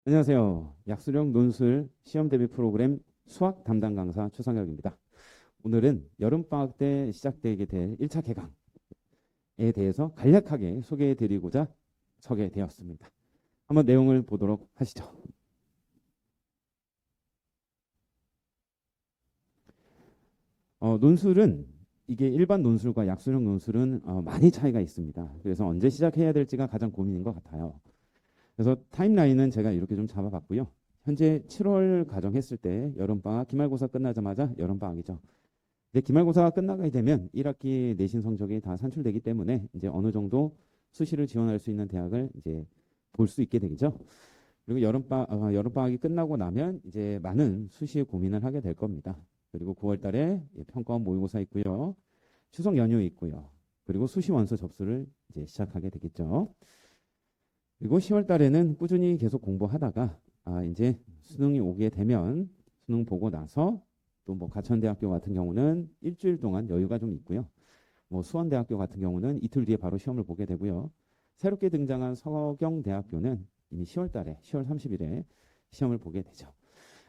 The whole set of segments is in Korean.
안녕하세요. 약수령 논술 시험 대비 프로그램 수학 담당 강사 최상혁입니다. 오늘은 여름방학 때 시작되게 될 1차 개강에 대해서 간략하게 소개해 드리고자 서게 되었습니다. 한번 내용을 보도록 하시죠. 논술은 이게 일반 논술과 약수령 논술은 많이 차이가 있습니다. 그래서 언제 시작해야 될지가 가장 고민인 것 같아요. 그래서 타임라인은 제가 이렇게 좀 잡아봤고요. 현재 7월 가정했을 때 여름방학 기말고사 끝나자마자 여름방학이죠. 이제 기말고사가 끝나게 되면 1학기 내신 성적이 다 산출되기 때문에 이제 어느 정도 수시를 지원할 수 있는 대학을 이제 볼 수 있게 되겠죠. 그리고 여름방학이 끝나고 나면 이제 많은 수시에 고민을 하게 될 겁니다. 그리고 9월 달에 평가원 모의고사 있고요. 추석 연휴 있고요. 그리고 수시 원서 접수를 이제 시작하게 되겠죠. 그리고 10월 달에는 꾸준히 계속 공부하다가 이제 수능이 오게 되면 수능 보고 나서 또 뭐 가천대학교 같은 경우는 일주일 동안 여유가 좀 있고요. 뭐 수원대학교 같은 경우는 이틀 뒤에 바로 시험을 보게 되고요. 새롭게 등장한 서경대학교는 이미 10월 달에 10월 30일에 시험을 보게 되죠.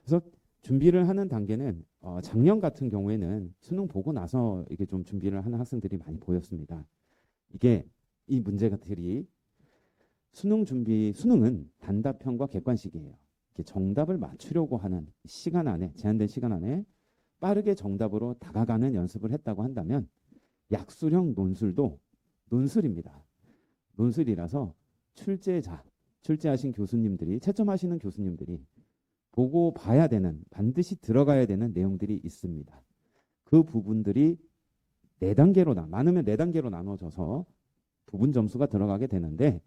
그래서 준비를 하는 단계는 작년 같은 경우에는 수능 보고 나서 이게 좀 준비를 하는 학생들이 많이 보였습니다. 이게 이 문제들이 수능은 단답형과 객관식이에요. 이렇게 정답을 맞추려고 하는 시간 안에, 제한된 시간 안에 빠르게 정답으로 다가가는 연습을 했다고 한다면 약수령 논술도 논술입니다. 논술이라서 출제하신 교수님들이, 채점하시는 교수님들이 보고 봐야 되는, 반드시 들어가야 되는 내용들이 있습니다. 그 부분들이 많으면 4단계로 나눠져서 부분 점수가 들어가게 되는데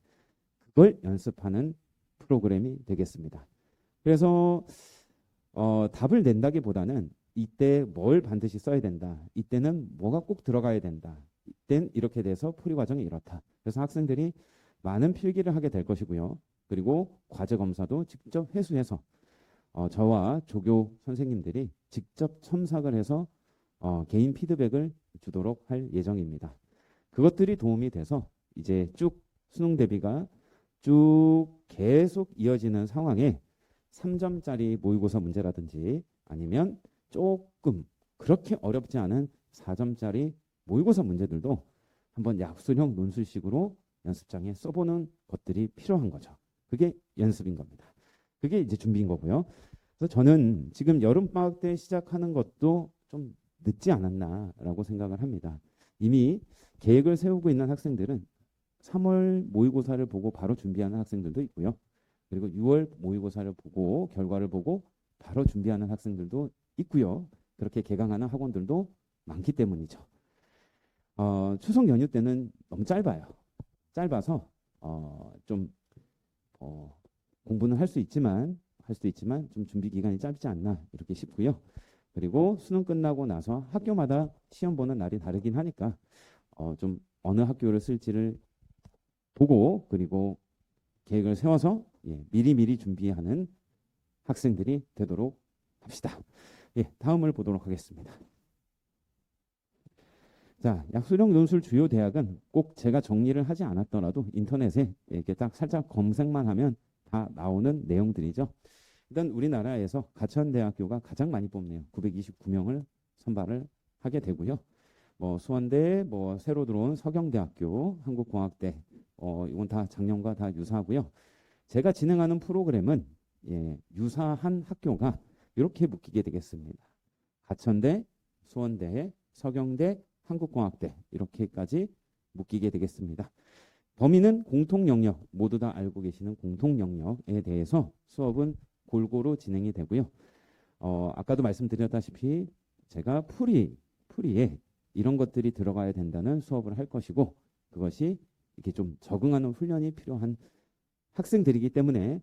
그걸 연습하는 프로그램이 되겠습니다. 그래서 답을 낸다기보다는 이때 뭘 반드시 써야 된다. 이때는 뭐가 꼭 들어가야 된다. 이땐 이렇게 돼서 풀이 과정이 이렇다. 그래서 학생들이 많은 필기를 하게 될 것이고요. 그리고 과제 검사도 직접 회수해서 저와 조교 선생님들이 직접 첨삭을 해서 개인 피드백을 주도록 할 예정입니다. 그것들이 도움이 돼서 이제 쭉 수능 대비가 쭉 계속 이어지는 상황에 3점짜리 모의고사 문제라든지 아니면 조금 그렇게 어렵지 않은 4점짜리 모의고사 문제들도 한번 약수형 논술식으로 연습장에 써보는 것들이 필요한 거죠. 그게 연습인 겁니다. 그게 이제 준비인 거고요. 그래서 저는 지금 여름방학 때 시작하는 것도 좀 늦지 않았나라고 생각을 합니다. 이미 계획을 세우고 있는 학생들은 3월 모의고사를 보고 바로 준비하는 학생들도 있고요. 그리고 6월 모의고사를 보고 결과를 보고 바로 준비하는 학생들도 있고요. 그렇게 개강하는 학원들도 많기 때문이죠. 추석 연휴 때는 너무 짧아요. 짧아서 좀 공부는 할 수 있지만 좀 준비 기간이 짧지 않나 이렇게 싶고요. 그리고 수능 끝나고 나서 학교마다 시험 보는 날이 다르긴 하니까 좀 어느 학교를 쓸지를 보고 그리고 계획을 세워서 미리미리 준비하는 학생들이 되도록 합시다. 다음을 보도록 하겠습니다. 자, 약수령 논술 주요 대학은 꼭 제가 정리를 하지 않았더라도 인터넷에 이렇게 딱 살짝 검색만 하면 다 나오는 내용들이죠. 일단 우리나라에서 가천대학교가 가장 많이 뽑네요. 929명을 선발을 하게 되고요. 뭐 수원대, 뭐 새로 들어온 서경대학교, 한국공학대, 이건 다 작년과 다 유사하고요. 제가 진행하는 프로그램은 유사한 학교가 이렇게 묶이게 되겠습니다. 가천대, 수원대, 서경대, 한국공학대 이렇게까지 묶이게 되겠습니다. 범위는 공통 영역, 모두 다 알고 계시는 공통 영역에 대해서 수업은 골고루 진행이 되고요. 아까도 말씀드렸다시피 제가 풀이에 이런 것들이 들어가야 된다는 수업을 할 것이고 그것이 이렇게 좀 적응하는 훈련이 필요한 학생들이기 때문에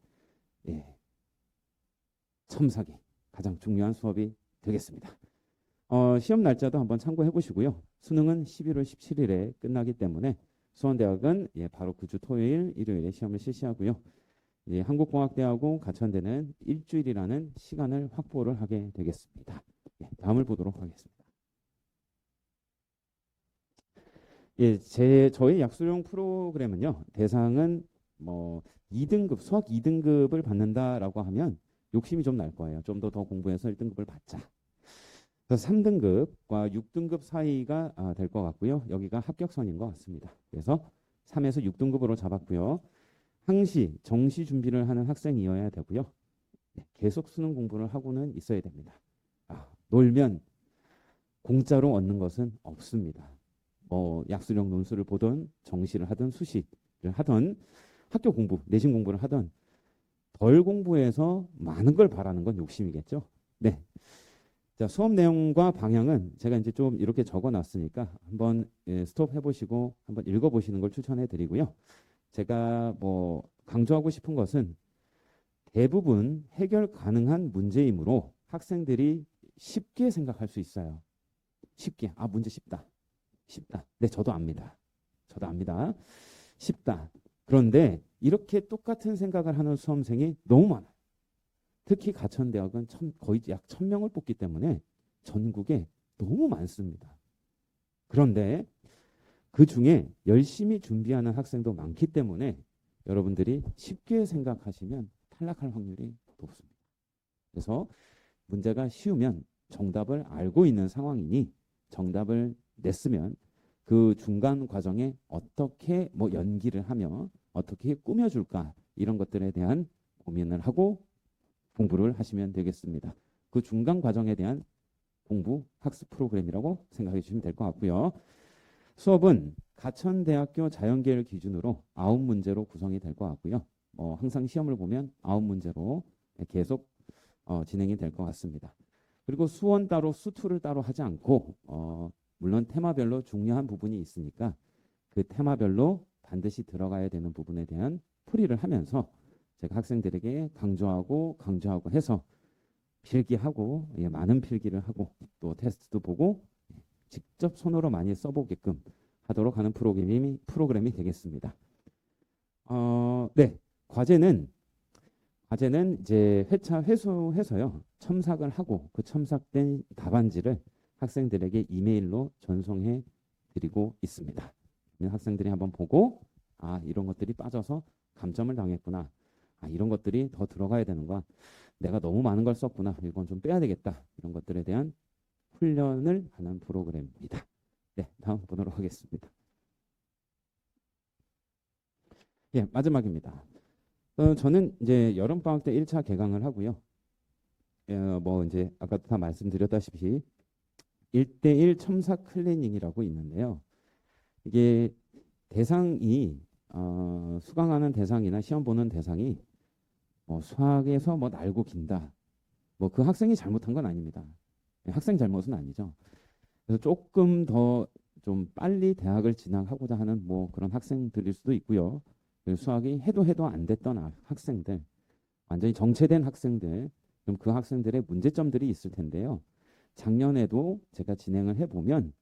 첨삭이 가장 중요한 수업이 되겠습니다. 시험 날짜도 한번 참고해 보시고요. 수능은 11월 17일에 끝나기 때문에 수원대학은 바로 그 주 토요일, 일요일에 시험을 실시하고요. 한국공학대하고 가천대는 일주일이라는 시간을 확보를 하게 되겠습니다. 다음을 보도록 하겠습니다. 저의 약수령 프로그램은요. 대상은 뭐 2등급, 수학 2등급을 받는다라고 하면 욕심이 좀 날 거예요. 좀 더 공부해서 1등급을 받자. 그래서 3등급과 6등급 사이가 될 것 같고요. 여기가 합격선인 것 같습니다. 그래서 3에서 6등급으로 잡았고요. 항시, 정시 준비를 하는 학생이어야 되고요. 네, 계속 수능 공부를 하고는 있어야 됩니다. 놀면 공짜로 얻는 것은 없습니다. 약수령 논술을 보던 정시를 하든 수시를 하든 학교 공부, 내신 공부를 하든 덜 공부해서 많은 걸 바라는 건 욕심이겠죠. 네. 자, 수업 내용과 방향은 제가 이제 좀 이렇게 적어 놨으니까 한번 스톱 해보시고 한번 읽어보시는 걸 추천해 드리고요. 제가 강조하고 싶은 것은 대부분 해결 가능한 문제이므로 학생들이 쉽게 생각할 수 있어요. 쉽게. 문제 쉽다. 쉽다. 네, 저도 압니다. 저도 압니다. 쉽다. 그런데 이렇게 똑같은 생각을 하는 수험생이 너무 많아요. 특히 가천대학은 거의 약 1000명을 뽑기 때문에 전국에 너무 많습니다. 그런데 그 중에 열심히 준비하는 학생도 많기 때문에 여러분들이 쉽게 생각하시면 탈락할 확률이 높습니다. 그래서 문제가 쉬우면 정답을 알고 있는 상황이니 정답을 냈으면 그 중간 과정에 어떻게 연기를 하며 어떻게 꾸며줄까 이런 것들에 대한 고민을 하고 공부를 하시면 되겠습니다. 그 중간 과정에 대한 공부 학습 프로그램이라고 생각해 주시면 될 것 같고요. 수업은 가천대학교 자연계를 기준으로 9문제로 구성이 될 것 같고요. 항상 시험을 보면 9문제로 계속 진행이 될 것 같습니다. 그리고 수원 따로 수투를 따로 하지 않고 물론 테마별로 중요한 부분이 있으니까 그 테마별로 반드시 들어가야 되는 부분에 대한 풀이를 하면서 제가 학생들에게 강조하고 해서 필기하고 많은 필기를 하고 또 테스트도 보고 직접 손으로 많이 써보게끔 하도록 하는 프로그램이 되겠습니다. 네, 과제는 이제 회차 회수해서요 첨삭을 하고 그 첨삭된 답안지를 학생들에게 이메일로 전송해 드리고 있습니다. 학생들이 한번 보고 이런 것들이 빠져서 감점을 당했구나. 이런 것들이 더 들어가야 되는구나. 내가 너무 많은 걸 썼구나. 이건 좀 빼야 되겠다. 이런 것들에 대한 훈련을 하는 프로그램입니다. 네, 다음 보도록 하겠습니다. 예, 마지막입니다. 저는 이제 여름방학 때 1차 개강을 하고요. 이제 아까도 다 말씀드렸다시피 1대1 첨삭 클리닝이라고 있는데요. 이게 대상이 수강하는 대상이나 시험 보는 대상이 수학에서 날고 긴다. 그 학생이 잘못한 건 아닙니다. 학생 잘못은 아니죠. 그래서 조금 더 좀 빨리 대학을 진학하고자 하는 그런 학생들일 수도 있고요. 수학이 해도 안 됐던 학생들, 완전히 정체된 학생들, 그럼 그 학생들의 문제점들이 있을 텐데요. 작년에도 제가 진행을 해보면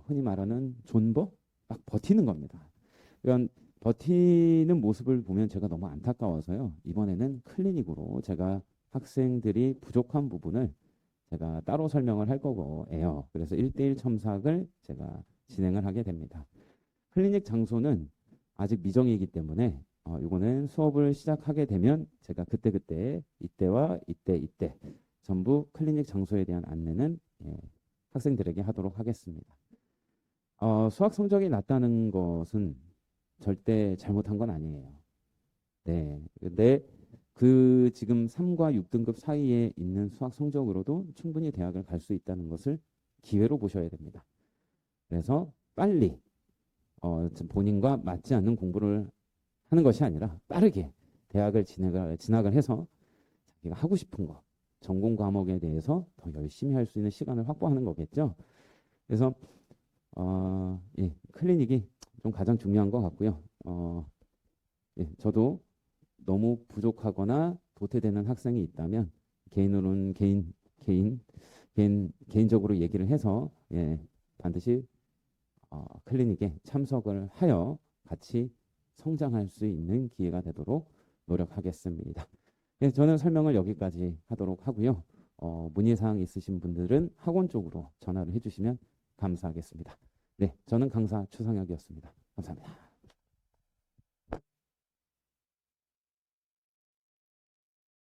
흔히 말하는 존버? 막 버티는 겁니다. 그러니까 버티는 모습을 보면 제가 너무 안타까워서요. 이번에는 클리닉으로 제가 학생들이 부족한 부분을 제가 따로 설명을 할 거고요. 그래서 1대1 첨삭을 제가 진행을 하게 됩니다. 클리닉 장소는 아직 미정이기 때문에 이거는 수업을 시작하게 되면 제가 그때 이때와 이때 전부 클리닉 장소에 대한 안내는 학생들에게 하도록 하겠습니다. 수학 성적이 낮다는 것은 절대 잘못한 건 아니에요. 네. 근데 그 지금 3과 6등급 사이에 있는 수학 성적으로도 충분히 대학을 갈 수 있다는 것을 기회로 보셔야 됩니다. 그래서 빨리 본인과 맞지 않는 공부를 하는 것이 아니라 빠르게 대학을 진학을 해서 자기가 하고 싶은 거, 전공 과목에 대해서 더 열심히 할 수 있는 시간을 확보하는 거겠죠. 그래서 클리닉이 좀 가장 중요한 것 같고요. 저도 너무 부족하거나 도태되는 학생이 있다면 개인으로는 개인적으로 얘기를 해서 반드시 클리닉에 참석을 하여 같이 성장할 수 있는 기회가 되도록 노력하겠습니다. 저는 설명을 여기까지 하도록 하고요. 문의사항 있으신 분들은 학원 쪽으로 전화를 해주시면 감사하겠습니다. 네, 저는 강사 추상혁이었습니다. 감사합니다.